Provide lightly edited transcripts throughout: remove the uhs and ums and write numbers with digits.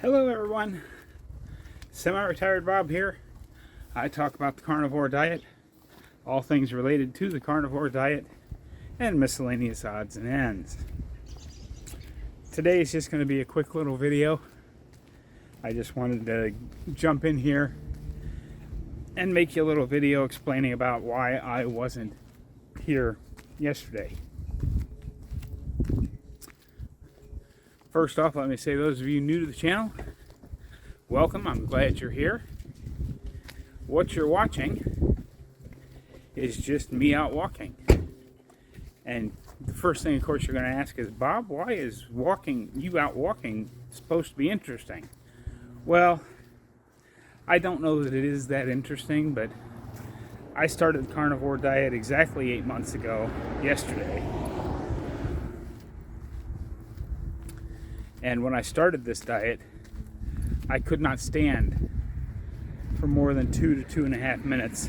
Hello everyone, semi-retired Bob here. I talk about the carnivore diet, all things related to the carnivore diet, and miscellaneous odds and ends. Today is just going to be a quick little video. I just wanted to jump in here and make you a little video explaining about why I wasn't here yesterday. First off, let me say, those of you new to the channel, welcome. I'm glad you're here. What you're watching is just me out walking. And the first thing, of course, you're going to ask is, Bob, why is you out walking supposed to be interesting? Well, I don't know that it is that interesting, but I started the carnivore diet exactly 8 months ago yesterday. And when I started this diet, I could not stand for more than 2 to 2.5 minutes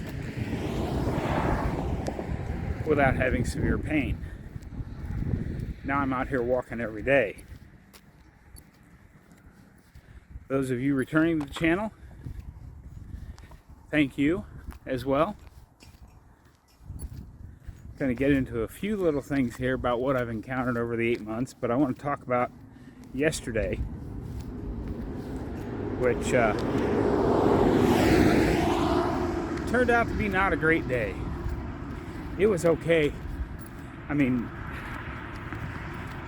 without having severe pain. Now I'm out here walking every day. Those of you returning to the channel, thank you as well. I'm going to get into a few little things here about what I've encountered over the 8 months, but I want to talk about yesterday, which turned out to be not a great day. It was okay. I mean,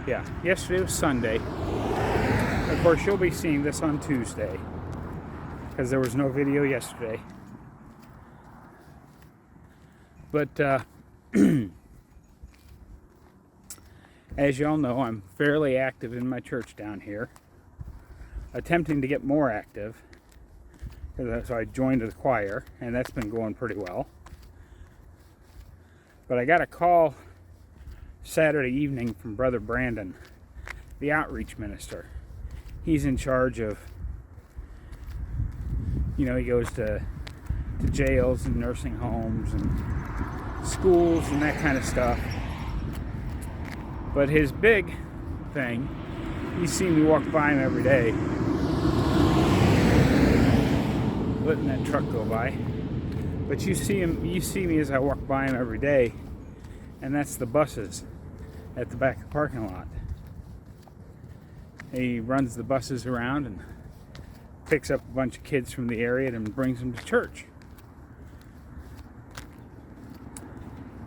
yeah, yesterday was Sunday. Of course, you'll be seeing this on Tuesday because there was no video yesterday. But as y'all know, I'm fairly active in my church down here, attempting to get more active. So I joined the choir, and that's been going pretty well. But I got a call Saturday evening from Brother Brandon, the outreach minister. He's in charge of, he goes to jails and nursing homes and schools and that kind of stuff. But his big thing, you see me walk by him every day, letting that truck go by. But you see me as I walk by him every day, and that's the buses at the back of the parking lot. He runs the buses around and picks up a bunch of kids from the area and brings them to church.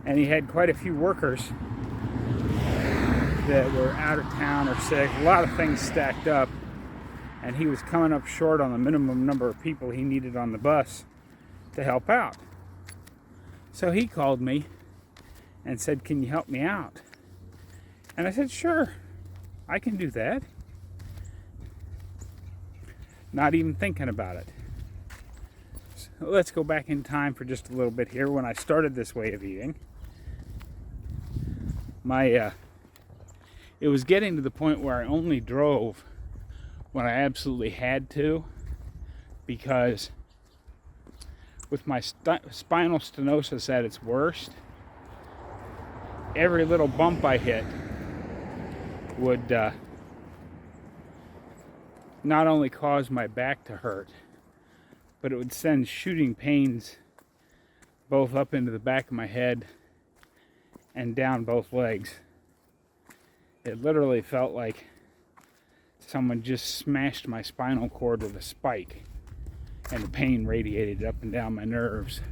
And he had quite a few workers that were out of town or sick, a lot of things stacked up, and he was coming up short on the minimum number of people he needed on the bus to help out. So he called me and said, "Can you help me out?" And I said, "Sure, I can do that." Not even thinking about it. So let's go back in time for just a little bit here. When I started this way of eating, it was getting to the point where I only drove when I absolutely had to, because with my spinal stenosis at its worst, every little bump I hit would not only cause my back to hurt, but it would send shooting pains both up into the back of my head and down both legs. It literally felt like someone just smashed my spinal cord with a spike, and the pain radiated up and down my nerves.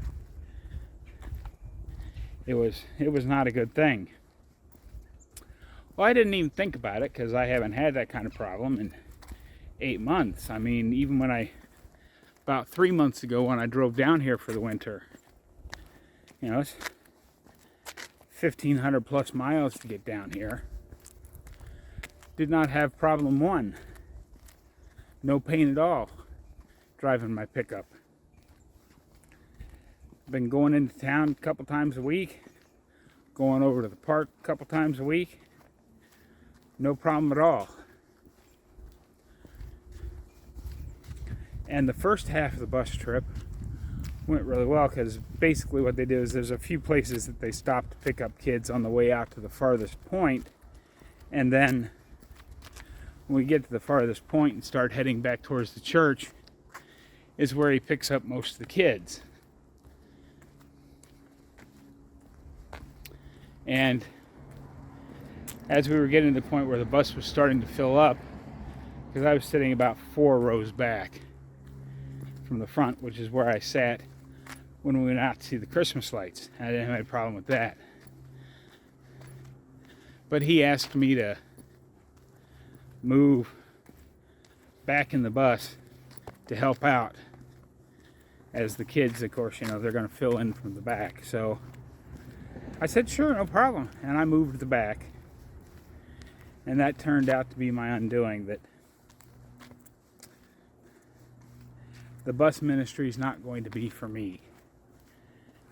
It was not a good thing. Well, I didn't even think about it because I haven't had that kind of problem in 8 months. I mean, even about 3 months ago when I drove down here for the winter, it's 1,500 plus miles to get down here. Did not have problem one. No pain at all driving my pickup. Been going into town a couple times a week, going over to the park a couple times a week. No problem at all. And the first half of the bus trip went really well, because basically what they do is there's a few places that they stop to pick up kids on the way out to the farthest point, and then When we get to the farthest point and start heading back towards the church is where he picks up most of the kids. And as we were getting to the point where the bus was starting to fill up, because I was sitting about 4 rows back from the front, which is where I sat when we went out to see the Christmas lights. I didn't have any problem with that. But he asked me to move back in the bus to help out, as the kids, of course, they're going to fill in from the back. So I said, sure, no problem. And I moved to the back. And that turned out to be my undoing, that the bus ministry is not going to be for me.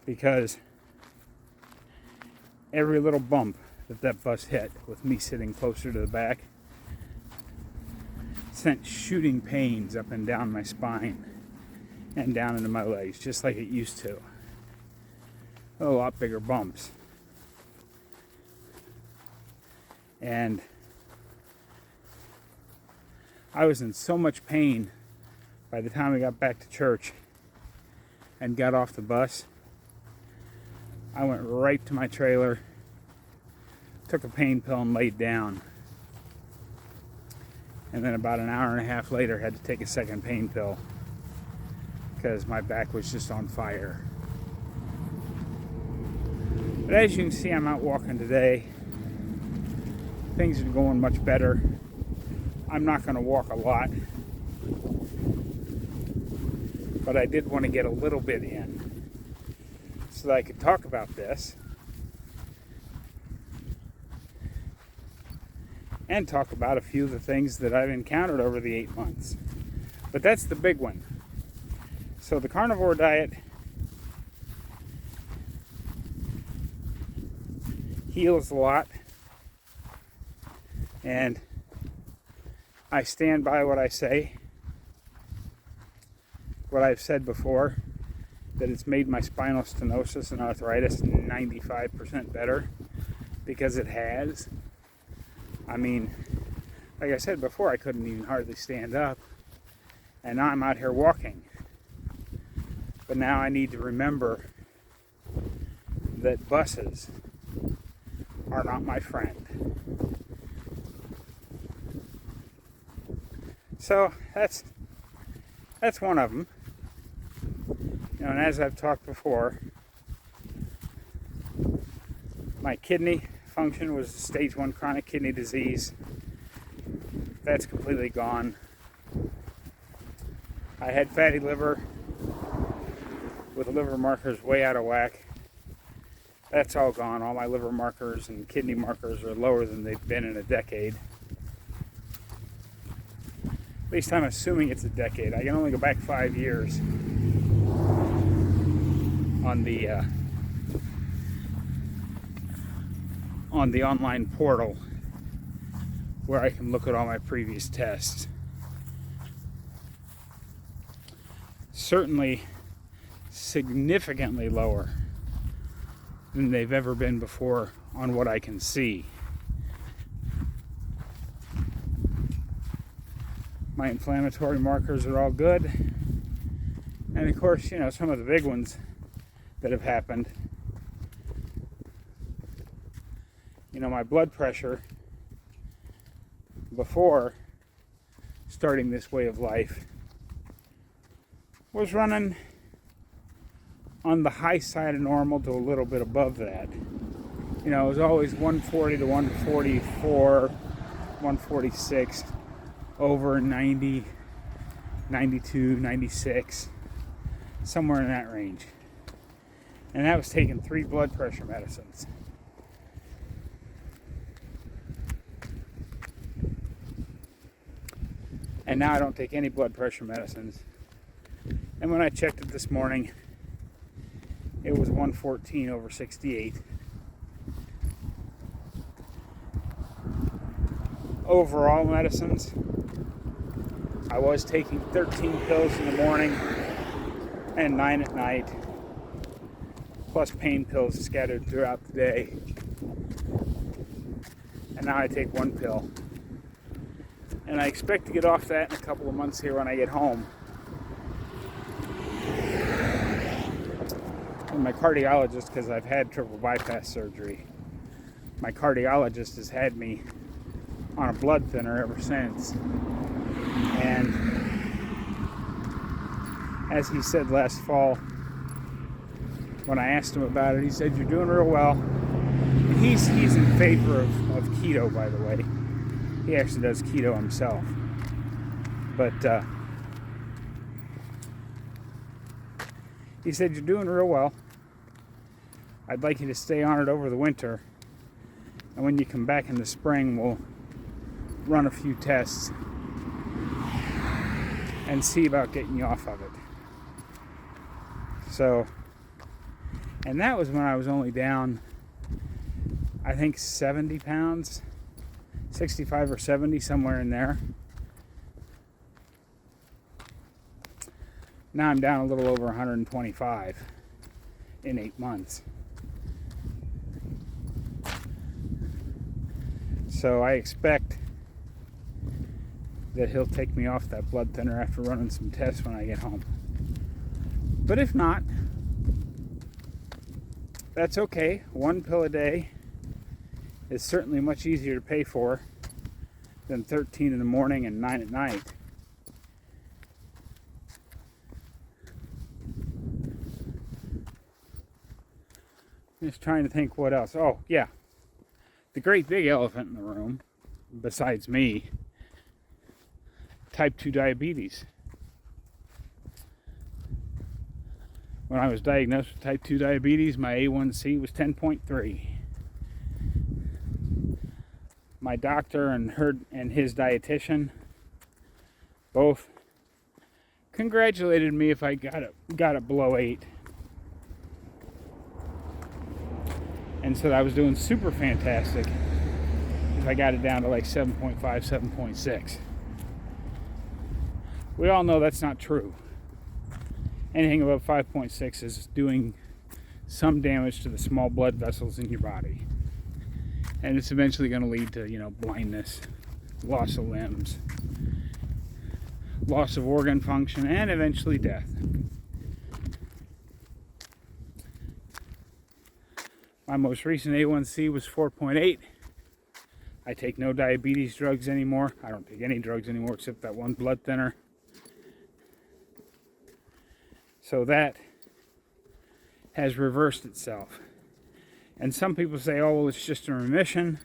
Because every little bump that bus hit, with me sitting closer to the back, sent shooting pains up and down my spine and down into my legs, just like it used to. A lot bigger bumps. And I was in so much pain by the time I got back to church and got off the bus. I went right to my trailer, took a pain pill and laid down. And then about an hour and a half later, had to take a second pain pill because my back was just on fire. But as you can see, I'm out walking today. Things are going much better. I'm not going to walk a lot, but I did want to get a little bit in so that I could talk about this and talk about a few of the things that I've encountered over the 8 months. But that's the big one. So the carnivore diet heals a lot, and I stand by what I say, what I've said before, that it's made my spinal stenosis and arthritis 95% better, because it has. I mean, like I said before, I couldn't even hardly stand up, and now I'm out here walking. But now I need to remember that buses are not my friend. So that's one of them. And as I've talked before, my kidney function was stage 1 chronic kidney disease. That's completely gone. I had fatty liver with liver markers way out of whack. That's all gone. All my liver markers and kidney markers are lower than they've been in a decade. At least I'm assuming it's a decade. I can only go back 5 years on the online portal where I can look at all my previous tests. Certainly significantly lower than they've ever been before on what I can see. My inflammatory markers are all good. And of course, some of the big ones that have happened. My blood pressure before starting this way of life was running on the high side of normal to a little bit above that. It was always 140 to 144, 146, over 90, 92, 96, somewhere in that range. And that was taking 3 blood pressure medicines. And now I don't take any blood pressure medicines. And when I checked it this morning, it was 114 over 68. Overall medicines, I was taking 13 pills in the morning and 9 at night, plus pain pills scattered throughout the day. And now I take 1 pill. And I expect to get off that in a couple of months here when I get home. And my cardiologist, because I've had triple bypass surgery, my cardiologist has had me on a blood thinner ever since. And as he said last fall, when I asked him about it, he said, "You're doing real well." And he's in favor of keto, by the way. He actually does keto himself. But he said, "You're doing real well. I'd like you to stay on it over the winter. And when you come back in the spring, we'll run a few tests and see about getting you off of it." So, and that was when I was only down, I think 70 pounds, 65 or 70, somewhere in there. Now I'm down a little over 125 in 8 months. So I expect that he'll take me off that blood thinner after running some tests when I get home. But if not, that's okay. 1 pill a day is certainly much easier to pay for than 13 in the morning and 9 at night. Just trying to think what else. Oh, yeah. The great big elephant in the room, besides me, type 2 diabetes. When I was diagnosed with type 2 diabetes, my A1C was 10.3. My doctor and his dietitian both congratulated me if I got it below 8. And said I was doing super fantastic if I got it down to like 7.5, 7.6. We all know that's not true. Anything above 5.6 is doing some damage to the small blood vessels in your body. And it's eventually going to lead to, blindness, loss of limbs, loss of organ function, and eventually death. My most recent A1C was 4.8. I take no diabetes drugs anymore. I don't take any drugs anymore except that one blood thinner. So that has reversed itself. And some people say, oh, well, it's just a remission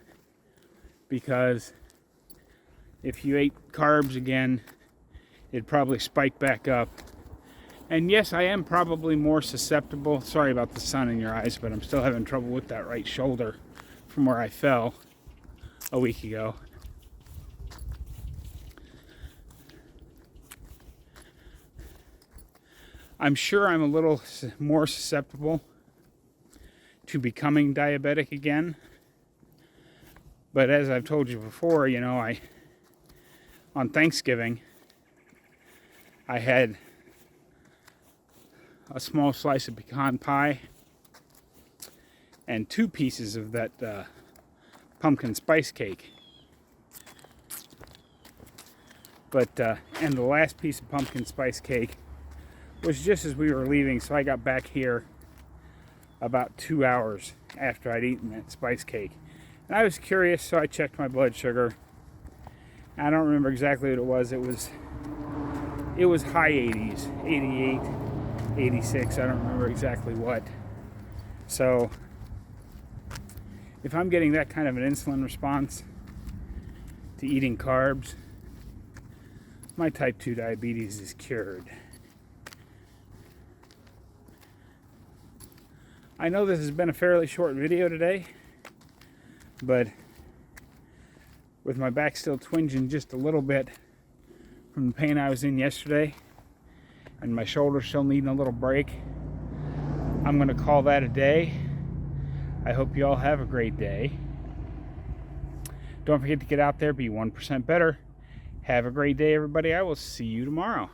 because if you ate carbs again, it'd probably spike back up. And yes, I am probably more susceptible. Sorry about the sun in your eyes, but I'm still having trouble with that right shoulder from where I fell a week ago. I'm sure I'm a little more susceptible to becoming diabetic again. But as I've told you before, on Thanksgiving, I had a small slice of pecan pie and 2 pieces of that pumpkin spice cake. And the last piece of pumpkin spice cake was just as we were leaving, so I got back here about 2 hours after I'd eaten that spice cake. And I was curious, so I checked my blood sugar. I don't remember exactly what it was. It was high 80s, 88, 86. I don't remember exactly what. So if I'm getting that kind of an insulin response to eating carbs, my type 2 diabetes is cured. I know this has been a fairly short video today, but with my back still twinging just a little bit from the pain I was in yesterday and my shoulder still needing a little break, I'm going to call that a day. I hope you all have a great day. Don't forget to get out there, be 1% better. Have a great day, everybody. I will see you tomorrow.